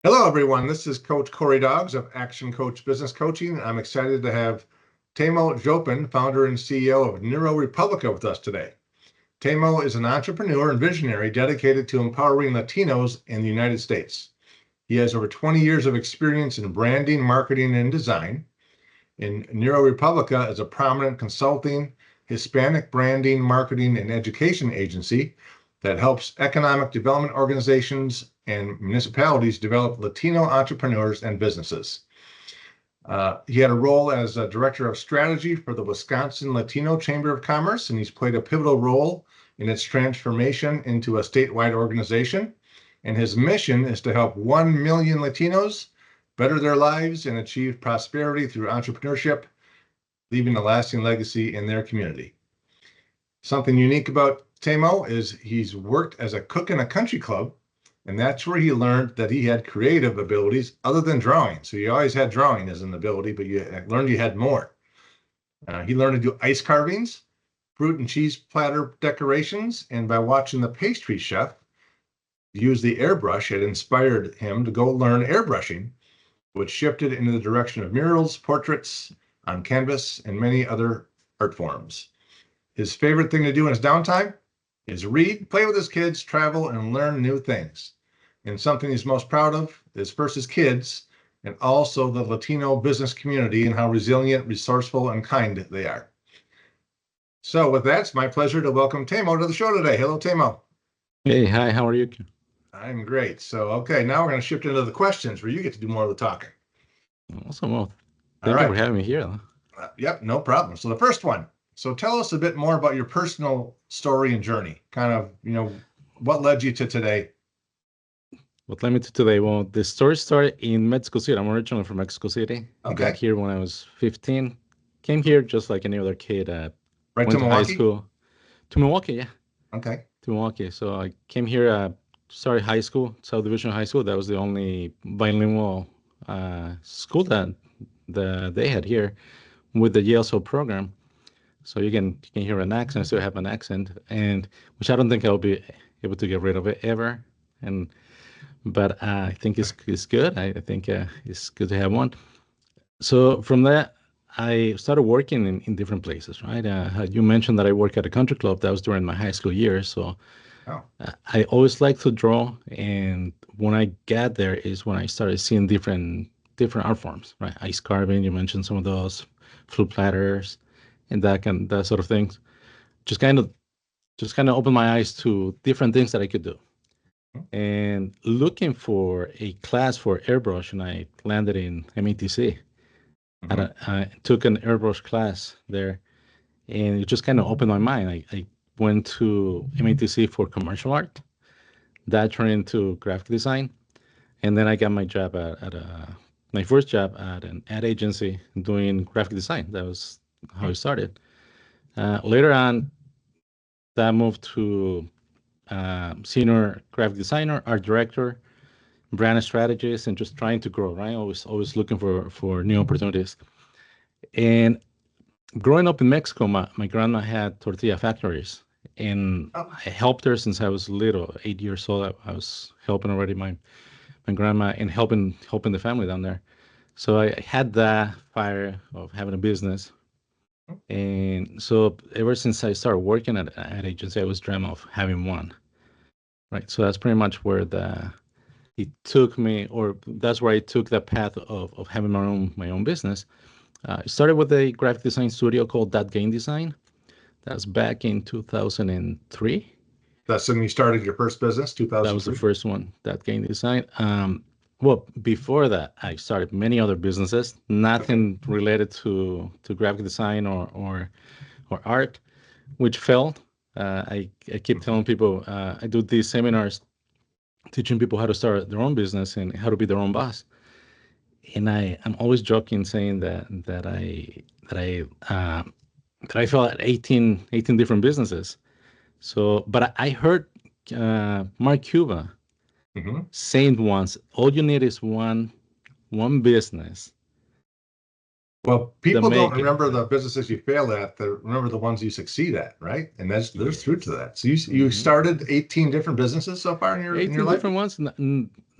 Hello, everyone. This is Coach Corey Doggs of Action Coach Business Coaching. I'm excited to have Temo Xopin, founder and CEO of Neuro Republica, with us today. Temo is an entrepreneur and visionary dedicated to empowering Latinos in the United States. He has over 20 years of experience in branding, marketing, and design. And Neuro Republica is a prominent consulting, Hispanic branding, marketing, and education agency that helps economic development organizations and municipalities develop Latino entrepreneurs and businesses. He had a role as a director of strategy for the Wisconsin Latino Chamber of Commerce, and he's played a pivotal role in its transformation into a statewide organization. And his mission is to help 1 million Latinos better their lives and achieve prosperity through entrepreneurship, leaving a lasting legacy in their community. Something unique about Temo is he's worked as a cook in a country club, and that's where he learned that he had creative abilities other than drawing. So he always had drawing as an ability, but you learned you had more. He learned to do ice carvings, fruit and cheese platter decorations, and by watching the pastry chef use the airbrush, it inspired him to go learn airbrushing, which shifted into the direction of murals, portraits on canvas, and many other art forms. His favorite thing to do in his downtime is read, play with his kids, travel, and learn new things. And something he's most proud of is first his kids, and also the Latino business community and how resilient, resourceful, and kind they are. So with that, it's my pleasure to welcome Temo to the show today. Hello, Temo. Hey, hi, how are you? I'm great. So, okay, now we're going to shift into the questions where you get to do more of the talking. Awesome. Well, thank you for having me here. Yep, no problem. So the first one. So tell us a bit more about your personal story and journey. Kind of, what led you to today? What led me to today? Well, the story started in Mexico City. I'm originally from Mexico City. Okay. I got here when I was 15. Came here just like any other kid. Right to Milwaukee? High school. To Milwaukee, yeah. Okay. To Milwaukee. So I came here, started high school, South Division High School. That was the only bilingual school that they had here with the ESL program. So you can hear an accent, I still have an accent, and which I don't think I'll be able to get rid of it ever. But I think it's good. I think it's good to have one. So from that, I started working in different places, right? You mentioned that I work at a country club. That was during my high school years. So I always liked to draw, and when I got there is when I started seeing different art forms, right? Ice carving, you mentioned some of those, fruit platters, and that sort of things. Just kind of opened my eyes to different things that I could do. And looking for a class for airbrush, and I landed in METC. I took an airbrush class there, and it just kind of opened my mind. I went to METC for commercial art. That turned into graphic design. And then I got my job my first job at an ad agency doing graphic design. That was how it started. Later on, that moved to senior graphic designer, art director, brand strategist, and just trying to grow, right? Always looking for new opportunities. And growing up in Mexico, my grandma had tortilla factories, and I helped her since I was little, 8 years old. I was helping already my grandma and helping the family down there. So I had that fire of having a business. And so ever since I started working at an agency, I was dreaming of having one, right? So that's pretty much where it took me, or that's where I took the path of having my own business. I started with a graphic design studio called That Game Design. That's back in 2003. That's when you started your first business, 2003? That was the first one, That Game Design. Well, before that, I started many other businesses, nothing related to graphic design or art, which failed. I keep telling people, I do these seminars teaching people how to start their own business and how to be their own boss. And I'm always joking saying that I failed at 18 different businesses. So, but I heard Mark Cuban saying once, all you need is one business. Well, people don't remember the businesses you fail at. They remember the ones you succeed at, right? And there's truth to that. So you started 18 different businesses so far in your life? 18 different ones.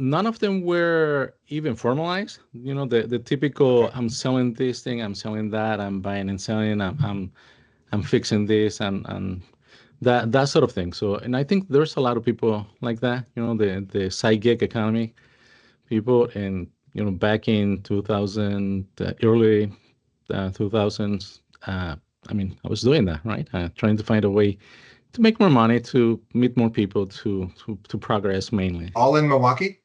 none of them were even formalized. You know, the typical, I'm selling this thing, I'm selling that, I'm buying and selling, I'm fixing this and that sort of thing. So, and I think there's a lot of people like that, you know, the side gig economy people. And, you know, back in 2000, early 2000s, I mean, I was doing that, right? Trying to find a way to make more money, to meet more people, to progress mainly. All in Milwaukee?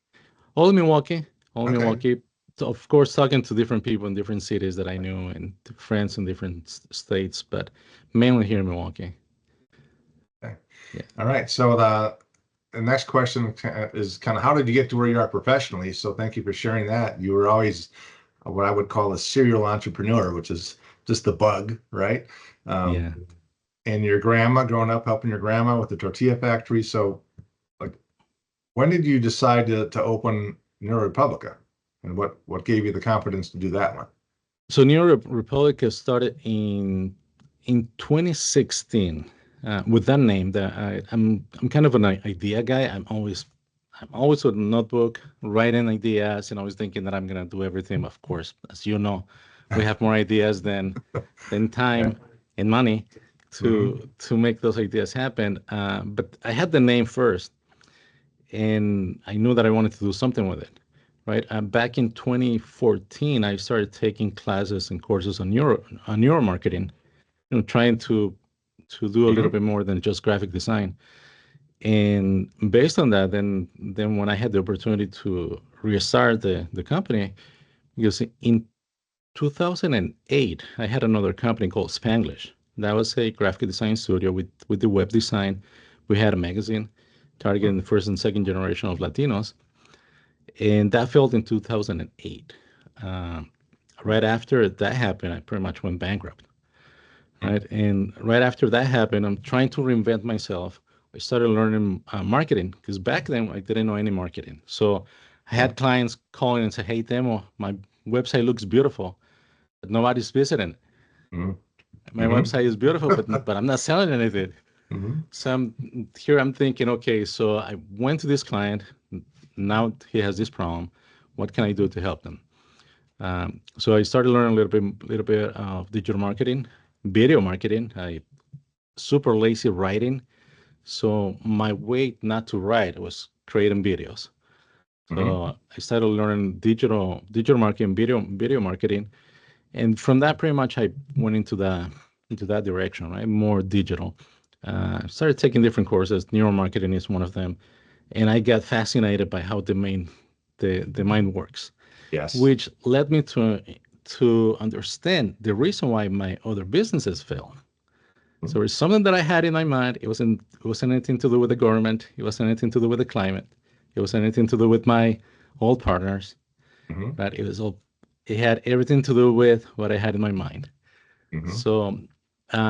All in Milwaukee, all in Okay. Milwaukee. So of course, talking to different people in different cities that I knew and friends in different states, but mainly here in Milwaukee. Okay. Yeah. All right. So the next question is kind of how did you get to where you are professionally? So thank you for sharing that. You were always what I would call a serial entrepreneur, which is just the bug, right? Yeah. And your grandma, growing up helping your grandma with the tortilla factory. So, like, when did you decide to open Neuro Republica, and what gave you the confidence to do that one? So Neuro Republica started in 2016 with that name. I'm kind of an idea guy. I'm always with a notebook writing ideas and always thinking that I'm gonna do everything. Of course, as you know, we have more ideas than time and money to make those ideas happen. But I had the name first, and I knew that I wanted to do something with it. Right. Back in 2014, I started taking classes and courses on neuro marketing, you know, trying to do a little bit more than just graphic design. And based on that, then when I had the opportunity to restart the company, because in 2008, I had another company called Spanglish. That was a graphic design studio with the web design. We had a magazine targeting the first and second generation of Latinos, and that failed in 2008. Right after that happened, I pretty much went bankrupt. Right, and right after that happened, I'm trying to reinvent myself. I started learning marketing because back then I didn't know any marketing. So I had clients calling and say, "Hey, Temo, my website looks beautiful, but nobody's visiting. My website is beautiful, but I'm not selling anything." So I'm thinking, okay, so I went to this client. Now he has this problem. What can I do to help them? So I started learning a little bit of digital marketing, video marketing. I super lazy writing, so my way not to write was creating videos. So I started learning digital marketing, video marketing, and from that, pretty much I went into that direction, right? More digital. I started taking different courses. Neural marketing is one of them, and I got fascinated by how the mind works, Yes. which led me to understand the reason why my other businesses failed. So it's something that I had in my mind. It wasn't anything to do with the government. It wasn't anything to do with the climate. It wasn't anything to do with my old partners. But it had everything to do with what I had in my mind. So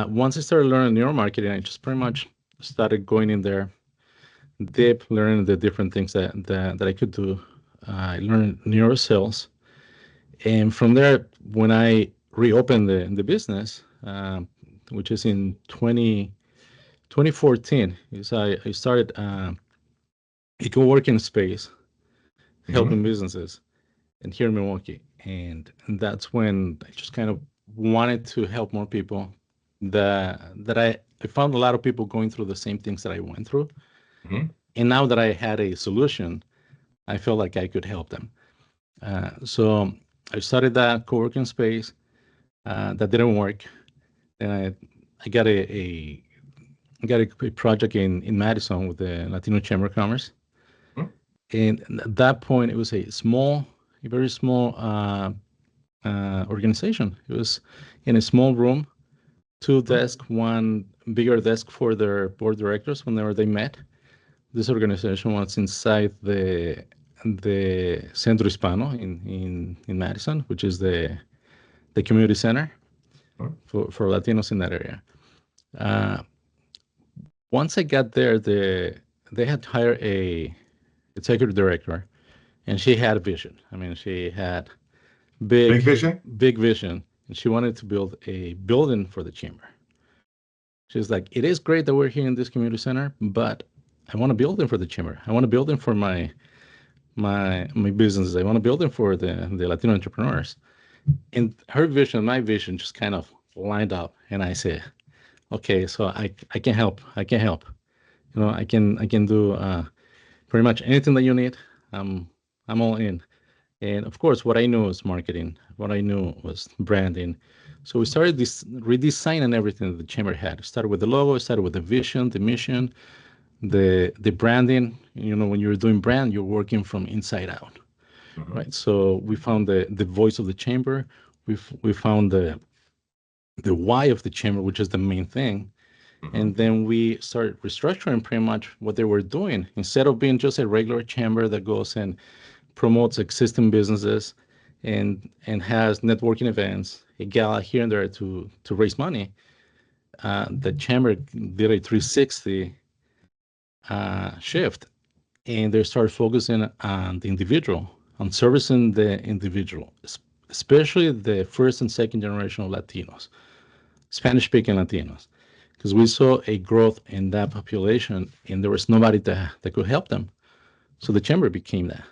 once I started learning neuromarketing, I just pretty much started going in there deep, learning the different things that I could do. I learned neuro sales. And from there, when I reopened the business, which is in 2014, is I started a co-working space helping businesses and here in Milwaukee. And that's when I just kind of wanted to help more people. That I found a lot of people going through the same things that I went through. And now that I had a solution, I felt like I could help them. So I started that co-working space. That didn't work. And I got a project in Madison with the Latino Chamber of Commerce. And at that point, it was a very small organization. It was in a small room, two desks, one bigger desk for their board directors whenever they met. This organization was inside the Centro Hispano in Madison, which is the community center for Latinos in that area. Once I got there, they had hired a executive director, and she had a vision. I mean, she had Big vision? big vision, and she wanted to build a building for the chamber. She's like, it is great that we're here in this community center, but I want a building for the chamber. I want a building for my business. I want to build them for the Latino entrepreneurs. And her vision, my vision, just kind of lined up. And I said, okay, so I can help. I can help. I can do pretty much anything that you need. I'm all in. And of course, what I knew was marketing. What I knew was branding. So we started this redesigning everything that the chamber had. Started with the logo, started with the vision, the mission, the branding. When you're doing brand, you're working from inside out, Mhm. right? So we found the voice of the chamber. We found the why of the chamber, which is the main thing. Mhm. And then we started restructuring pretty much what they were doing. Instead of being just a regular chamber that goes and promotes existing businesses and has networking events, a gala here and there to raise money, the chamber did a 360 shift, and they started focusing on the individual, on servicing the individual, especially the first and second generation of Latinos, Spanish-speaking Latinos, because we saw a growth in that population, and there was nobody that could help them. So the chamber became that.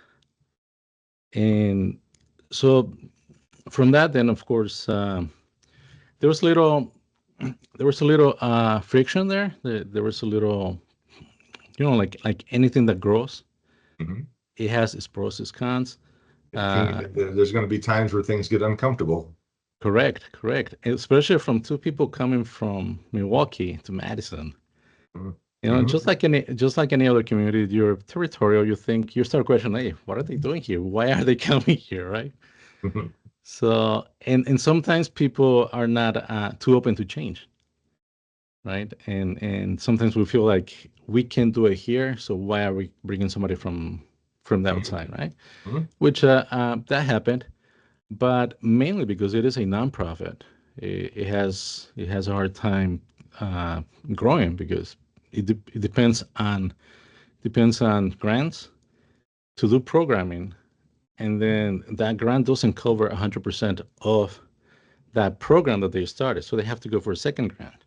And so from that, then of course, there was little there was a little friction there. There was a little, like anything that grows, Mhm. it has its pros, its cons. There's going to be times where things get uncomfortable. Correct. Especially from two people coming from Milwaukee to Madison. Mhm. Just like any other community, you're territorial. You start questioning, hey, what are they doing here? Why are they coming here, right? Mhm. So, and sometimes people are not too open to change, right? And sometimes we feel like we can do it here, so why are we bringing somebody from the outside, right? Mhm. Which that happened, but mainly because it is a nonprofit. It has a hard time growing because it depends on grants to do programming, and then that grant doesn't cover 100% of that program that they started, so they have to go for a second grant,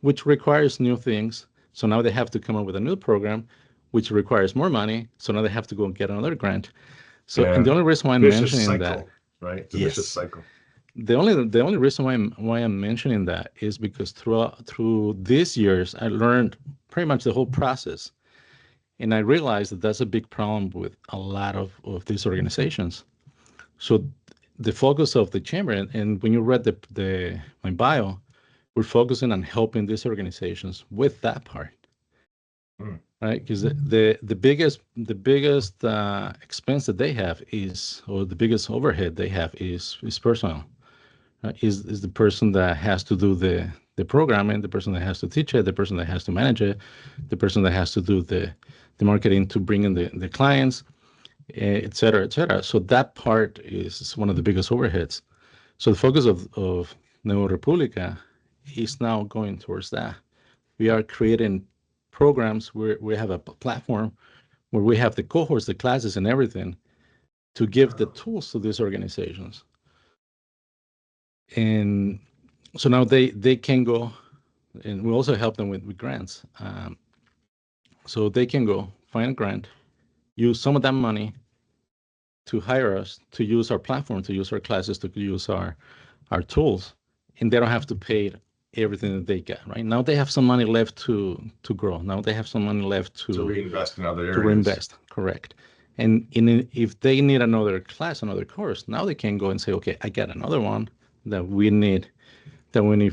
which requires new things. So now they have to come up with a new program, which requires more money. So now they have to go and get another grant. So, and Yeah. the only reason why I'm Vicious mentioning that, cycle, right? It's a vicious yes, cycle. the only reason why I'm mentioning that is because through these years, I learned pretty much the whole process, and I realized that that's a big problem with a lot of these organizations. So the focus of the chamber, and when you read the my bio, we're focusing on helping these organizations with that part, Mm. right? Because the biggest expense that they have is, or the biggest overhead they have is personnel. Is the person that has to do the programming, the person that has to teach it, the person that has to manage it, the person that has to do the marketing to bring in the clients, et cetera, et cetera. So that part is one of the biggest overheads. So the focus of Neuro Republica is now going towards that. We are creating programs where we have a platform where we have the cohorts, the classes, and everything to give the tools to these organizations. And so now they can go, and we also help them with grants. So they can go find a grant, use some of that money to hire us, to use our platform, to use our classes, to use our tools, and they don't have to pay everything that they get. Right now, they have some money left to grow. Now they have some money left To to reinvest in other to areas. reinvest. Correct. And if they need another class, another course, now they can go and say, okay, I got another one that we need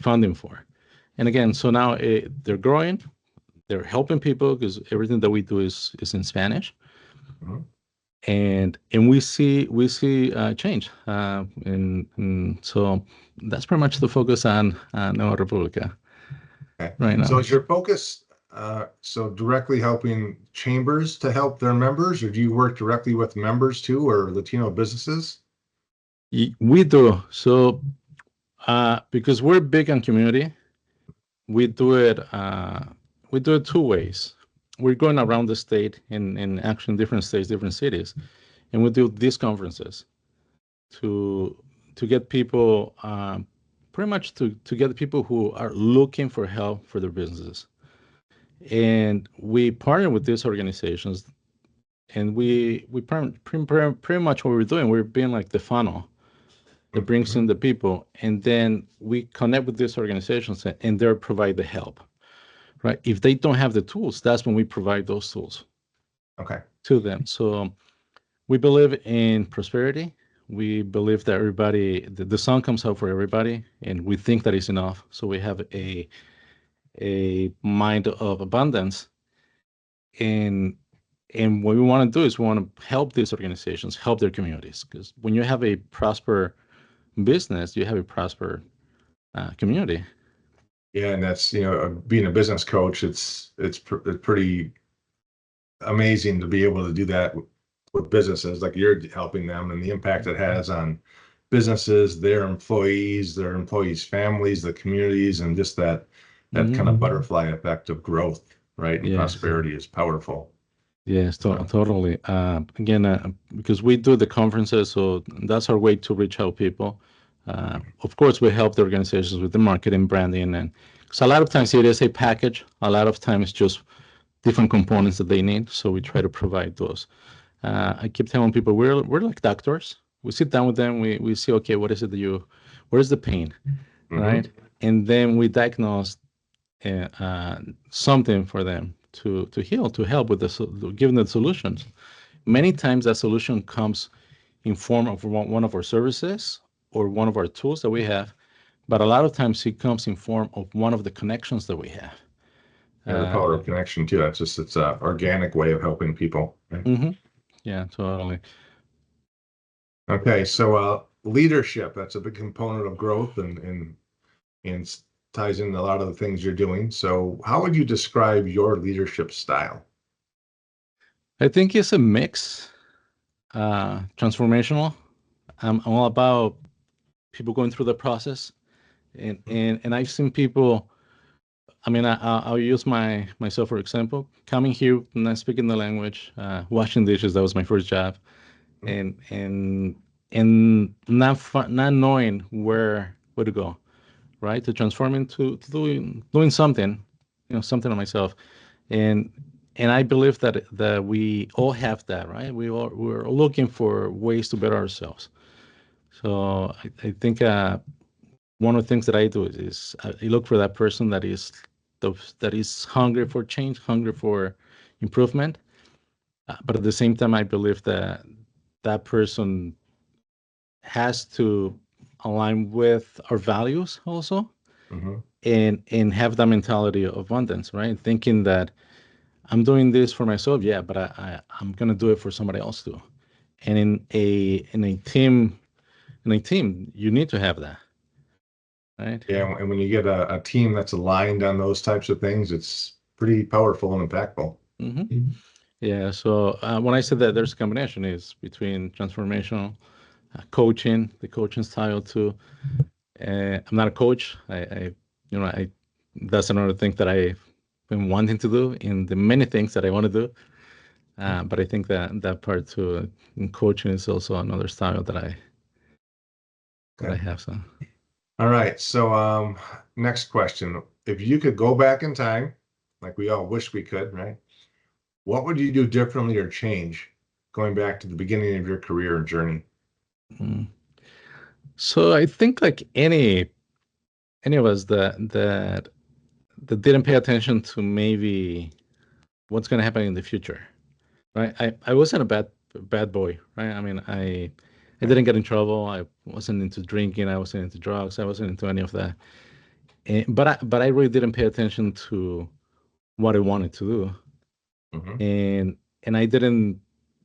funding for. And again, so now they're growing. They're helping people because everything that we do is in Spanish, Mhm. and we see change, and so that's pretty much the focus on Nueva Republica Okay. right So now. is your focus so directly helping chambers to help their members, or do you work directly with members too, or Latino businesses? We do so because we're big on community. We do it. We do it two ways. We're going around the state in actually different states, different cities, and we do these conferences to get people, pretty much to get people who are looking for help for their businesses. And we partner with these organizations, And we pretty much what we're doing, we're being like the funnel that brings in the people, and then we connect with these organizations and they provide the help, right? If they don't have the tools, that's when we provide those tools to them. So we believe in prosperity. We believe that the sun comes out for everybody, and we think that is enough. So we have a mind of abundance, and what we want to do is we want to help these organizations, help their communities, because when you have a prosper business, you have a prosper community. Yeah, and that's, being a business coach, it's pretty amazing to be able to do that with businesses like you're helping them, and the impact it has on businesses, their employees, families, the communities, and just that kind of butterfly effect of growth, right? And prosperity is powerful. Yes, totally. Again, because we do the conferences, so that's our way to reach out people. Of course, we help the organizations with the marketing, branding, and so a lot of times it is a package. A lot of times just different components that they need. So we try to provide those. I keep telling people we're like doctors. We sit down with them. We see, okay, what is it where's the pain, right? And then we diagnose something for them to heal, to help with giving the solutions. Many times that solution comes in form of one of our services or one of our tools that we have, but a lot of times it comes in form of one of the connections that we have. The power of connection too. It's an organic way of helping people. Right? Yeah, totally. Okay, so leadership, that's a big component of growth and ties in a lot of the things you're doing. So how would you describe your leadership style? I think it's a mix, transformational. I'm all about people going through the process, and I've seen people. I mean, I'll use myself for example. Coming here, not speaking the language, washing dishes. That was my first job, and not knowing where to go, right? To transform into doing something, something on myself, and I believe that we all have that, right? We're looking for ways to better ourselves. So I think one of the things that I do is I look for that person that is hungry for change, hungry for improvement, but at the same time, I believe that that person has to align with our values also, and have that mentality of abundance, right? Thinking that I'm doing this for myself, yeah, but I'm gonna do it for somebody else too. And in a team, you need to have that, right? Yeah, and when you get a team that's aligned on those types of things, it's pretty powerful and impactful. Yeah. So when I said that there's a combination is between transformational coaching, the coaching style too. I'm not a coach. I that's another thing that I've been wanting to do in the many things that I want to do. But I think that part too in coaching is also another style that I have. So. All right. So next question. If you could go back in time, like we all wish we could, right? What would you do differently or change going back to the beginning of your career and journey? So I think like any of us that didn't pay attention to maybe what's going to happen in the future, right? I wasn't a bad boy, right? I mean, I didn't get in trouble. I wasn't into drinking. I wasn't into drugs. I wasn't into any of that. But I really didn't pay attention to what I wanted to do, and I didn't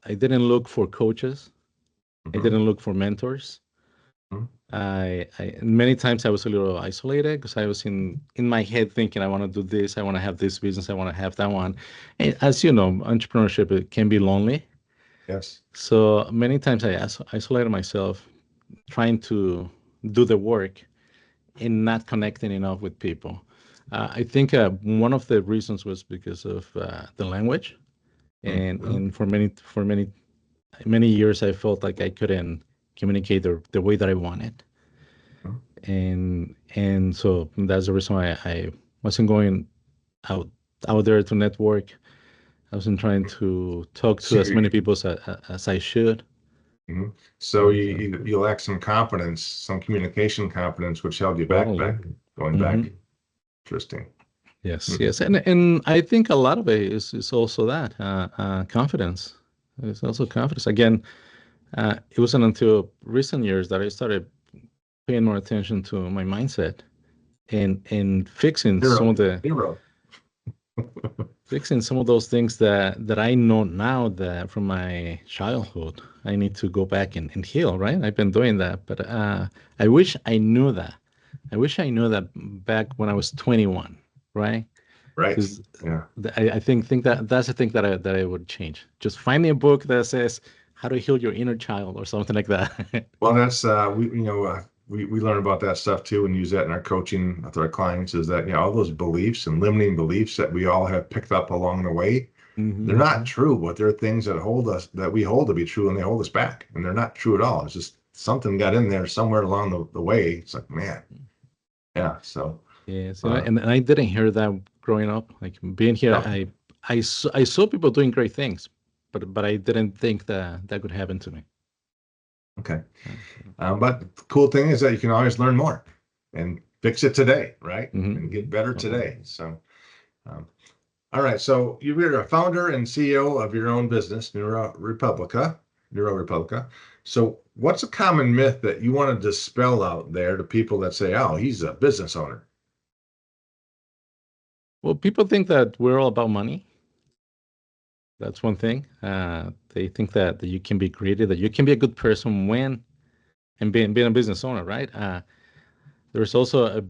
look for coaches. I didn't look for mentors. I many times I was a little isolated because I was in my head thinking I want to do this, I want to have this business, I want to have that one. And as you know, entrepreneurship, it can be lonely. Yes. So many times I isolated myself, trying to do the work and not connecting enough with people. I think one of the reasons was because of the language, and for many years I felt like I couldn't communicate the way that I wanted. And so that's the reason why I wasn't going out there to network. I wasn't trying to talk to So as many people as I should. Mhm. So you lack some confidence, some communication confidence, which held you back, Totally. going back. Interesting. Yes, Mhm. yes, and I think a lot of it is also that confidence. It's also confidence. Again, it wasn't until recent years that I started paying more attention to my mindset and Neuro. fixing some of those things that I know now that from my childhood I need to go back and heal, right? I've been doing that, but I wish I knew that. I wish I knew that back when I was 21, right? Right. Because Yeah. I think that's the thing that I would change. Just finding a book that says how to heal your inner child or something like that. Well, that's we learn about that stuff too and use that in our coaching with our clients. Is that all those beliefs and limiting beliefs that we all have picked up along the way? Hmm. They're not true, but they're things that we hold to be true, and they hold us back, and they're not true at all. It's just something got in there somewhere along the way. It's like, man, yeah. So Yes, uh, and I didn't hear that growing up. Like being here, no, I saw people doing great things, but I didn't think that that could happen to me. okay. Uh, But the cool thing is that you can always learn more and fix it today, right? mm-hmm. And get better Totally. today. So, um, all right. So you're a founder and CEO of your own business, Neuro Republica. So what's a common myth that you want to dispel out there to people that say, "Oh, he's a business owner"? Well, people think that we're all about money. That's one thing. They think that you can be creative, that you can be a good person when and being a business owner, right? There's also a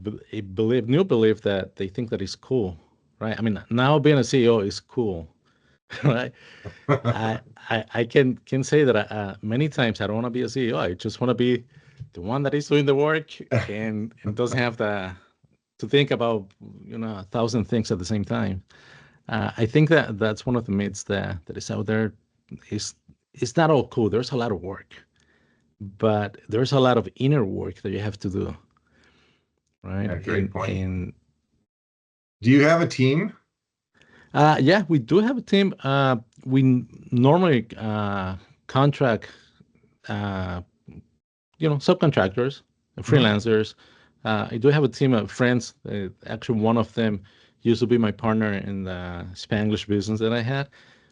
new belief that they think that is cool, right? I mean, now being a CEO is cool, right? I I can say that many times I don't want to be a CEO. I just want to be the one that is doing the work and doesn't have to think about 1,000 things at the same time. I think that that's one of the myths that is out there. Is it's not all cool. There's a lot of work, but there's a lot of inner work that you have to do, right? Yeah, great point. And Do you have a team? yeah, we do have a team. Normally contract uh, subcontractors, Mhm. freelancers. I do have a team of friends. Actually, one of them used to be my partner in the Spanglish business that I had.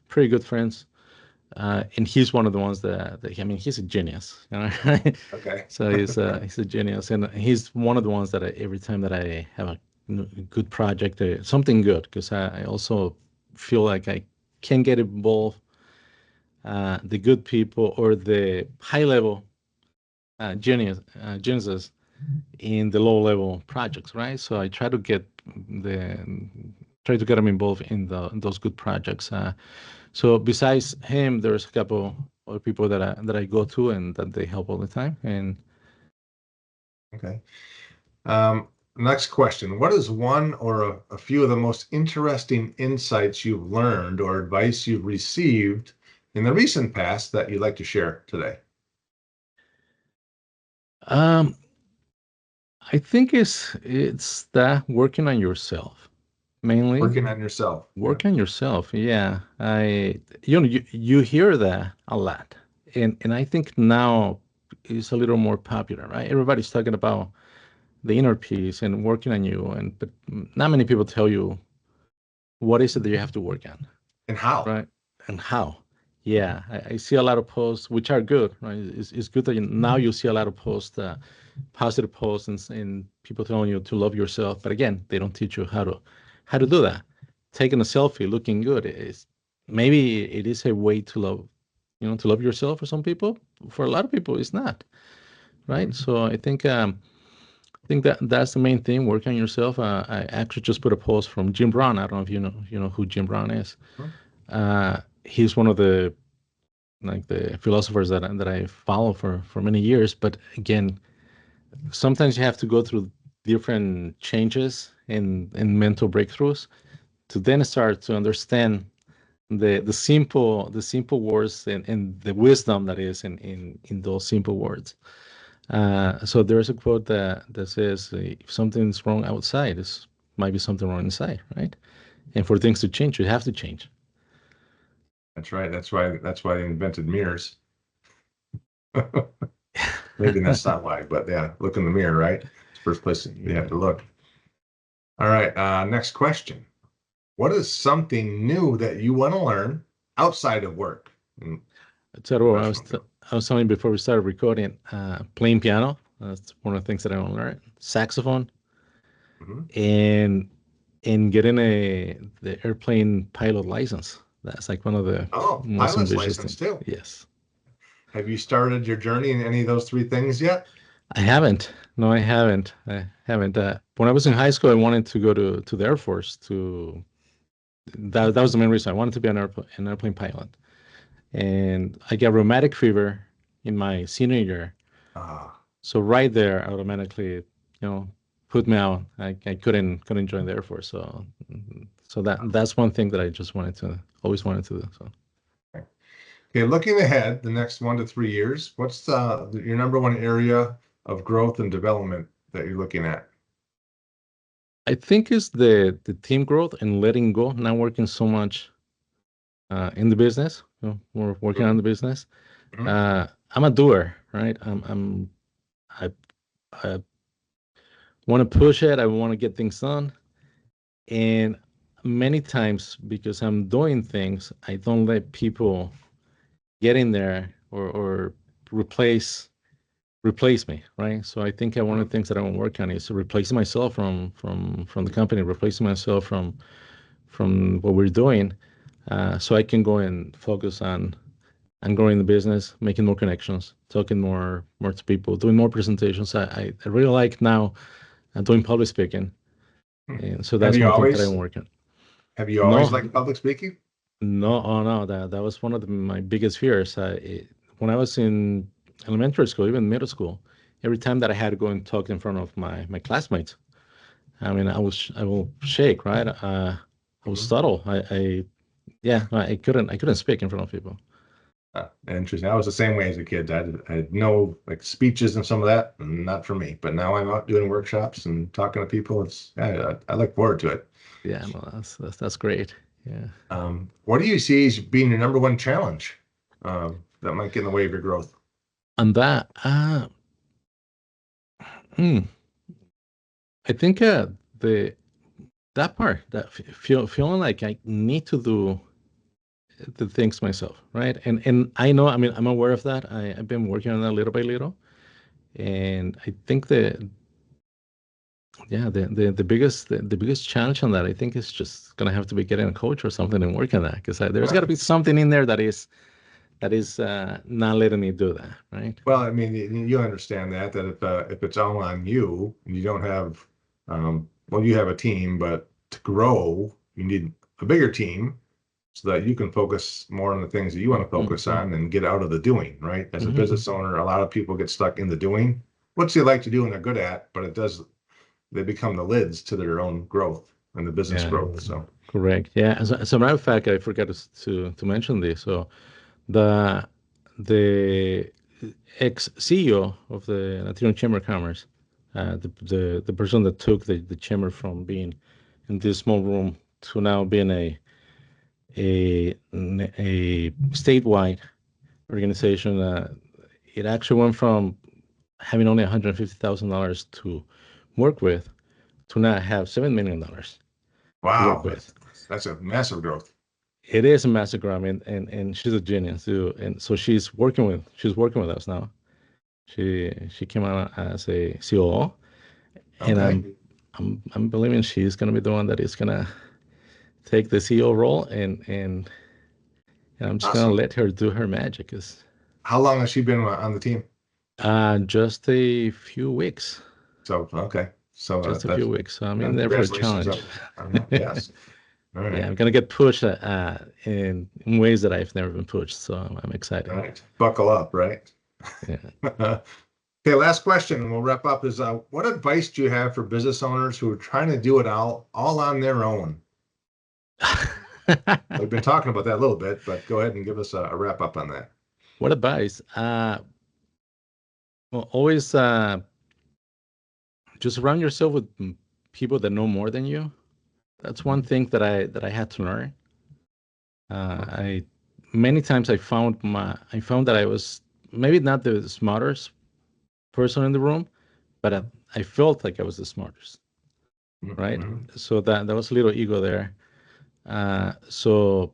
Pretty good friends. And he's one of the ones I mean, he's a genius. Okay. So he's a genius, and he's one of the ones that every time that I have a good project, something good, because I also feel like I can get involved, the good people or the high level geniuses in the low level projects, right? So I the try to get them involved in those good projects. So besides him, there's a couple other people that I go to and that they help all the time. And Okay. Next question. What is one or a few of the most interesting insights you've learned or advice you've received in the recent past that you'd like to share today? um, I think it's that working on yourself mainly. Working on yourself. Yeah. Work on yourself. Yeah, you hear that a lot, and I think now it's a little more popular, right? Everybody's talking about the inner peace and working on you, and but not many people tell you what is it that you have to work on, And how? right? And how. Yeah, I see a lot of posts which are good, right? It's good that now you see a lot of posts, positive posts, and people telling you to love yourself. But again, they don't teach you how to do that. Taking a selfie, looking good is maybe it is a way to love yourself for some people. For a lot of people, it's not, right? Mhm. So I think that's the main thing. Work on yourself. I actually just put a post from Jim Brown. I don't know if you know who Jim Brown is. He's one of the philosophers that I follow for many years. But again, sometimes you have to go through different changes and mental breakthroughs to then start to understand the simple words and the wisdom that is in those simple words. So there's a quote that says, if something's wrong outside, it might be something wrong inside, right? And for things to change, you have to change. That's right. That's why they invented mirrors. Maybe that's not why, but yeah, look in the mirror, right? It's the first place you have to look. All right, next question. What is something new that you want to learn outside of work? So I was telling you before we started recording, playing piano. That's one of the things that I want to learn. Saxophone and getting the airplane pilot license. That's like one of the Oh, most pilot's ambitious license things. too. Yes. Have you started your journey in any of those three things yet? I haven't. No, I haven't. I haven't. When I was in high school, I wanted to go to the Air Force. That was the main reason. I wanted to be an airplane pilot. And I got rheumatic fever in my senior year. Ah, So right there, automatically, put me out. I couldn't join the Air Force. So that's one thing that I just always wanted to do. So okay. Looking ahead, the next 1 to 3 years, what's your number one area of growth and development that you're looking at? I think it's the team growth and letting go, not working so much in the business. We're working on the business. Mhm. I'm a doer, right? I I want to push it. I want to get things done. And many times, because I'm doing things, I don't let people get in there or replace replace me, right? So I think one of the things that I want to work on is replacing myself from the company, replacing myself from what we're doing, so I can go and focus on growing the business, making more connections, talking more to people, doing more presentations. I really like now doing public speaking, and so Have that's you one thing that I'm always working. have you always No, liked public speaking? no, oh no, that was one of my biggest fears. When I was in elementary school, even middle school, every time that I had to go and talk in front of my classmates, I mean, I will shake, right? I will Mhm. stutter. Yeah, I couldn't speak in front of people. Interesting. I was the same way as a kid. I had no like speeches and some of that, not for me. But now I'm out doing workshops and talking to people. I look forward to it. Yeah, no, that's great. Yeah. What do you see as being your number one challenge that might get in the way of your growth? And that, hmm, I think the that part that feeling like I need to do the things myself, right? And I know, I mean, I'm aware of that. I've been working on that little by little, and I think the biggest challenge on that I think is just gonna have to be getting a coach or something and working on that because there's got to be something in there that is not letting me do that, right? Well, I mean, you understand that if it's all on you and you don't have, well, you have a team, but to grow, you need a bigger team so that you can focus more on the things that you want to focus Mm-hmm. on and get out of the doing, right? As a Mm-hmm. business owner, a lot of people get stuck in the doing, which they like to do and they're good at, but they become the lids to their own growth and the business Yeah, growth. So, correct. Yeah, as a matter of fact, I forgot to mention this. So the the ex CEO of the Latino Chamber of Commerce, the person that took the chamber from being in this small room to now being a statewide organization. It actually went from having only $150,000 to work with to now have $7 million to work wow, with. that's a massive growth. It is a massive growth, and she's a genius too. And so she's working with us now. She came out as a COO, and Okay. I'm believing she's gonna be the one that is gonna take the CEO role, and I'm just gonna Awesome. let her do her magic. Cause How long has she been on the team? just a few weeks, So, okay. So just a few that's weeks. So I'm in there for a congratulations challenge. on that. Yes. All Yeah, right. I'm gonna get pushed in ways that I've never been pushed. So I'm All excited. right. Buckle up, right? Yeah. Okay, last question, and we'll wrap up is what advice do you have for business owners who are trying to do it all on their own? We've been talking about that a little bit, but go ahead and give us a wrap up on that. What advice? Well, always just surround yourself with people that know more than you. That's one thing that I had to learn. I many times I found that I was maybe not the smartest person in the room, but I felt like I was the smartest, right? So that was a little ego there. So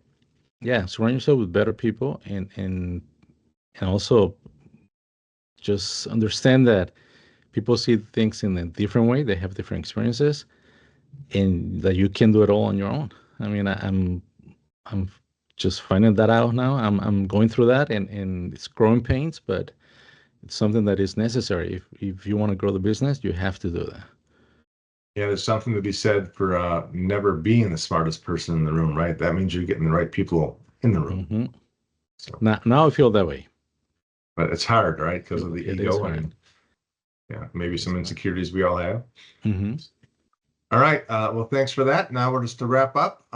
yeah, surround yourself with better people, and also just understand that people see things in a different way. They have different experiences, and that you can do it all on your own. I mean, I'm just finding that out now. I'm going through that, and it's growing pains, but it's something that is necessary. If you want to grow the business, you have to do that. Yeah, there's something to be said for never being the smartest person in the room, right? That means you're getting the right people in the room. So, now I feel that way. but it's hard, right? Because of the It ego is hard. and maybe some insecurities we all have. Mm-hmm. All right. Well, thanks for that. Now we're just to wrap up.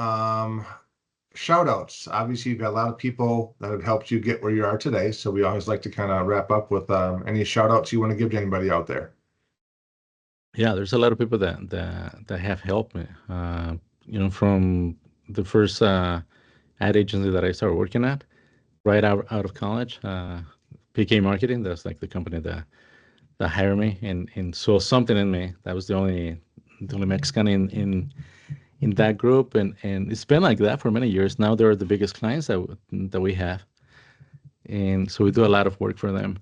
Shout outs. Obviously, you've got a lot of people that have helped you get where you are today. So we always like to kind of wrap up with any shout outs you want to give to anybody out there. Yeah, there's a lot of people that have helped me. From the first ad agency that I started working at, right out of college, PK Marketing. That's like the company that hired me and saw something in me. That was the only Mexican in that group, and it's been like that for many years. Now they're the biggest clients that we have, and so we do a lot of work for them.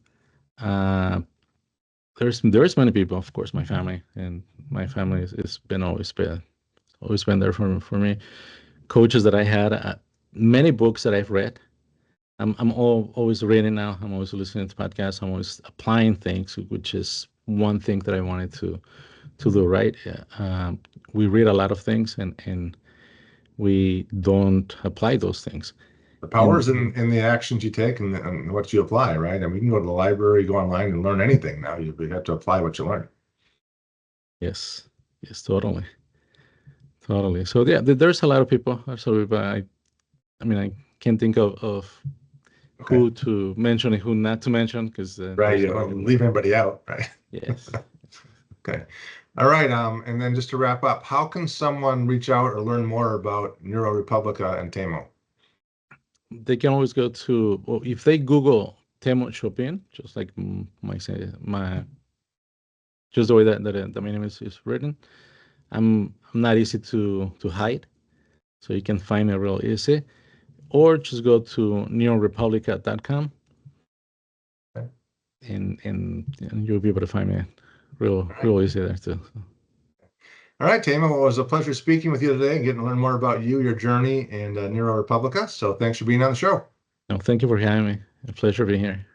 There's many people, of course, my family, and my family has always been there for me. Coaches that I had, many books that I've read. I'm always reading now. I'm always listening to podcasts. I'm always applying things, which is one thing that I wanted to do right. We read a lot of things and we don't apply those things. The power is in the actions you take and what you apply, right? I mean, you can go to the library, go online and learn anything now. You have to apply what you learn. Yes, totally. So yeah, there's a lot of people. So I mean, I can't think of who to mention and who not to mention because right, you don't leave anybody out, right? Yes. Okay. All right. And then just to wrap up, how can someone reach out or learn more about Neuro Republica and Temo? They can always go to, if they Google Temo Xopin, just like just the way that my name is written. I'm not easy to hide, so you can find me real easy. Or just go to neurorepublica.com, and you'll be able to find me real easy there too. All right, Temo, well, it was a pleasure speaking with you today and getting to learn more about you, your journey, and Neuro Republica. So thanks for being on the show. No, thank you for having me. A pleasure being here.